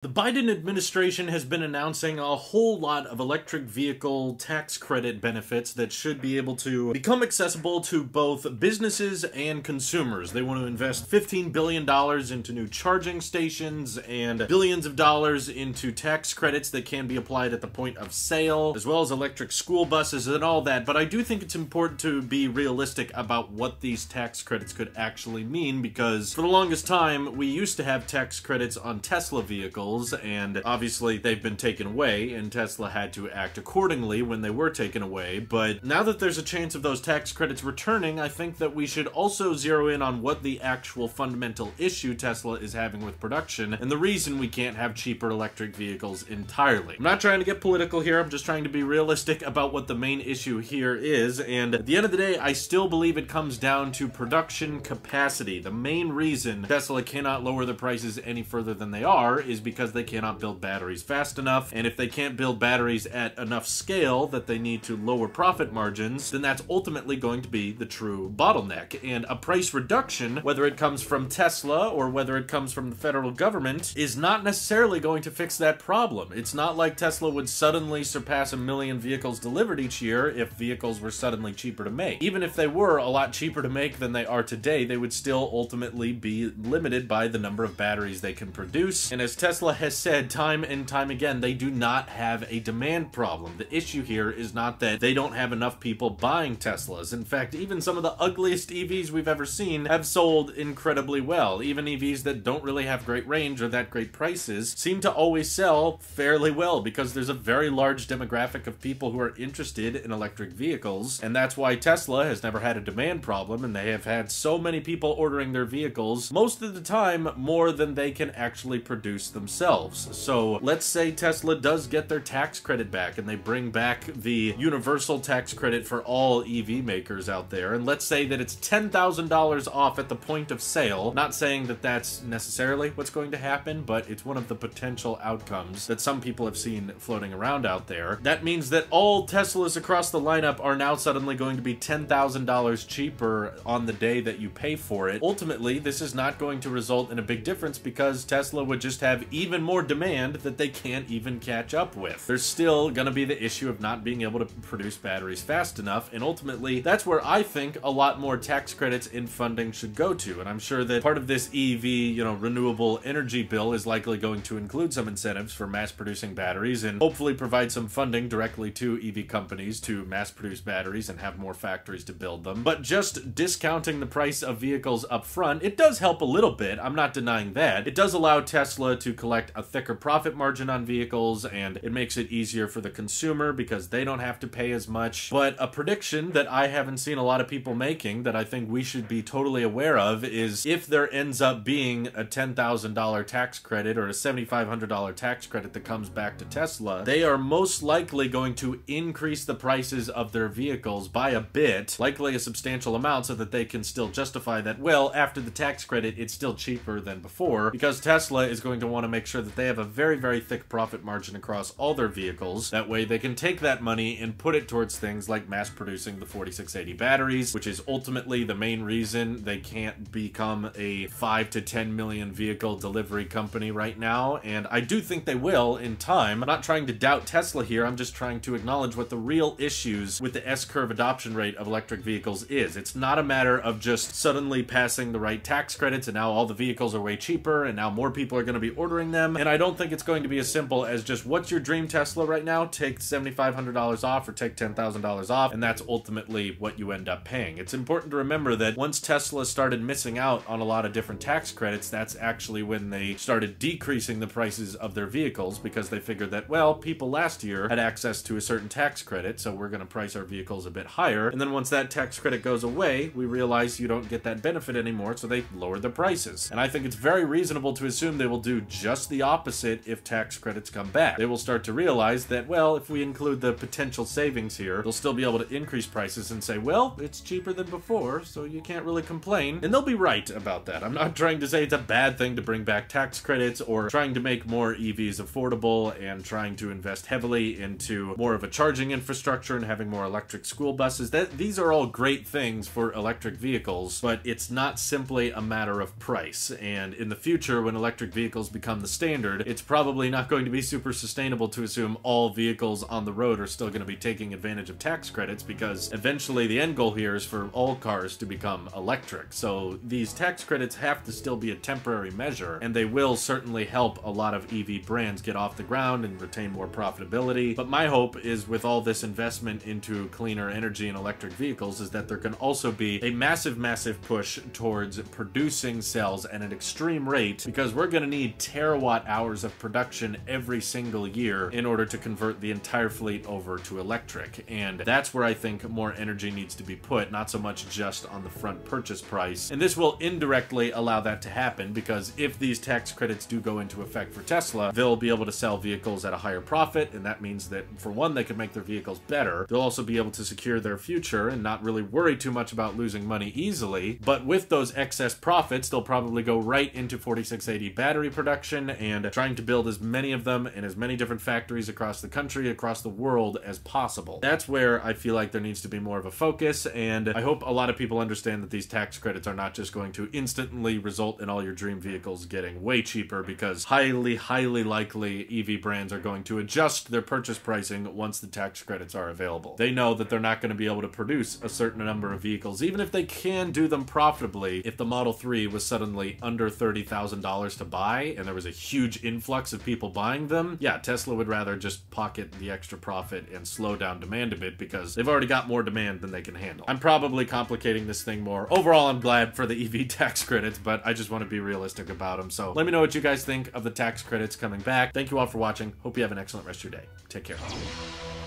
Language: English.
The Biden administration has been announcing a whole lot of electric vehicle tax credit benefits that should be able to become accessible to both businesses and consumers. They want to invest $15 billion into new charging stations and billions of dollars into tax credits that can be applied at the point of sale, as well as electric school buses and all that. But I do think it's important to be realistic about what these tax credits could actually mean, because for the longest time, we used to have tax credits on Tesla vehicles, and obviously they've been taken away, and Tesla had to act accordingly when they were taken away. But now that there's a chance of those tax credits returning, I think that we should also zero in on what the actual fundamental issue Tesla is having with production, and the reason we can't have cheaper electric vehicles entirely. I'm not trying to get political here, I'm just trying to be realistic about what the main issue here is, and at the end of the day, I still believe it comes down to production capacity. The main reason Tesla cannot lower the prices any further than they are is because they cannot build batteries fast enough, and if they can't build batteries at enough scale that they need to lower profit margins, then that's ultimately going to be the true bottleneck. And a price reduction, whether it comes from Tesla or whether it comes from the federal government, is not necessarily going to fix that problem. It's not like Tesla would suddenly surpass 1 million vehicles delivered each year if vehicles were suddenly cheaper to make. Even if they were a lot cheaper to make than they are today, they would still ultimately be limited by the number of batteries they can produce. And as Tesla has said time and time again, they do not have a demand problem. The issue here is not that they don't have enough people buying Teslas. In fact, even some of the ugliest EVs we've ever seen have sold incredibly well. Even EVs that don't really have great range or that great prices seem to always sell fairly well, because there's a very large demographic of people who are interested in electric vehicles, and that's why Tesla has never had a demand problem, and they have had so many people ordering their vehicles, most of the time more than they can actually produce themselves. So let's say Tesla does get their tax credit back, and they bring back the universal tax credit for all EV makers out there, and let's say that it's $10,000 off at the point of sale. Not saying that that's necessarily what's going to happen, but it's one of the potential outcomes that some people have seen floating around out there. That means that all Teslas across the lineup are now suddenly going to be $10,000 cheaper on the day that you pay for it. Ultimately, this is not going to result in a big difference, because Tesla would just have even more demand that they can't even catch up with. There's still gonna be the issue of not being able to produce batteries fast enough, and ultimately that's where I think a lot more tax credits in funding should go to. And I'm sure that part of this EV, renewable energy bill is likely going to include some incentives for mass producing batteries, and hopefully provide some funding directly to EV companies to mass produce batteries and have more factories to build them. But just discounting the price of vehicles up front, it does help a little bit, I'm not denying that. It does allow Tesla to collect a thicker profit margin on vehicles, and it makes it easier for the consumer because they don't have to pay as much. But a prediction that I haven't seen a lot of people making that I think we should be totally aware of is, if there ends up being a $10,000 tax credit or a $7,500 tax credit that comes back to Tesla, they are most likely going to increase the prices of their vehicles by a bit, likely a substantial amount, so that they can still justify that, well, after the tax credit, it's still cheaper than before, because Tesla is going to want to make sure that they have a very, very thick profit margin across all their vehicles. That way they can take that money and put it towards things like mass producing the 4680 batteries, which is ultimately the main reason they can't become a 5 to 10 million vehicle delivery company right now. And I do think they will in time. I'm not trying to doubt Tesla here, I'm just trying to acknowledge what the real issues with the S-curve adoption rate of electric vehicles is. It's not a matter of just suddenly passing the right tax credits and now all the vehicles are way cheaper and now more people are going to be ordering them. And I don't think it's going to be as simple as just, what's your dream Tesla right now? Take $7,500 off or take $10,000 off, and that's ultimately what you end up paying. It's important to remember that once Tesla started missing out on a lot of different tax credits, that's actually when they started decreasing the prices of their vehicles, because they figured that, well, people last year had access to a certain tax credit, so we're going to price our vehicles a bit higher. And then once that tax credit goes away, we realize you don't get that benefit anymore, so they lower the prices. And I think it's very reasonable to assume they will do just the opposite if tax credits come back. They will start to realize that, well, if we include the potential savings here, they'll still be able to increase prices and say, well, it's cheaper than before, so you can't really complain. And they'll be right about that. I'm not trying to say it's a bad thing to bring back tax credits or trying to make more EVs affordable and trying to invest heavily into more of a charging infrastructure and having more electric school buses. These are all great things for electric vehicles, but it's not simply a matter of price. And in the future, when electric vehicles become the standard, it's probably not going to be super sustainable to assume all vehicles on the road are still going to be taking advantage of tax credits, because eventually the end goal here is for all cars to become electric. So these tax credits have to still be a temporary measure, and they will certainly help a lot of EV brands get off the ground and retain more profitability. But my hope is, with all this investment into cleaner energy and electric vehicles, is that there can also be a massive push towards producing cells at an extreme rate, because we're going to need terawatt hours of production every single year in order to convert the entire fleet over to electric. And that's where I think more energy needs to be put, not so much just on the front purchase price. And this will indirectly allow that to happen, because if these tax credits do go into effect for Tesla, they'll be able to sell vehicles at a higher profit, and that means that, for one, they can make their vehicles better. They'll also be able to secure their future and not really worry too much about losing money easily. But with those excess profits, they'll probably go right into 4680 battery production and trying to build as many of them in as many different factories across the country, across the world as possible. That's where I feel like there needs to be more of a focus, and I hope a lot of people understand that these tax credits are not just going to instantly result in all your dream vehicles getting way cheaper, because highly likely EV brands are going to adjust their purchase pricing once the tax credits are available. They know that they're not going to be able to produce a certain number of vehicles, even if they can do them profitably. If the Model 3 was suddenly under $30,000 to buy and there was a huge influx of people buying them, yeah, Tesla would rather just pocket the extra profit and slow down demand a bit, because they've already got more demand than they can handle. I'm probably complicating this thing more. Overall, I'm glad for the EV tax credits, but I just want to be realistic about them. So let me know what you guys think of the tax credits coming back. Thank you all for watching. Hope you have an excellent rest of your day. Take care.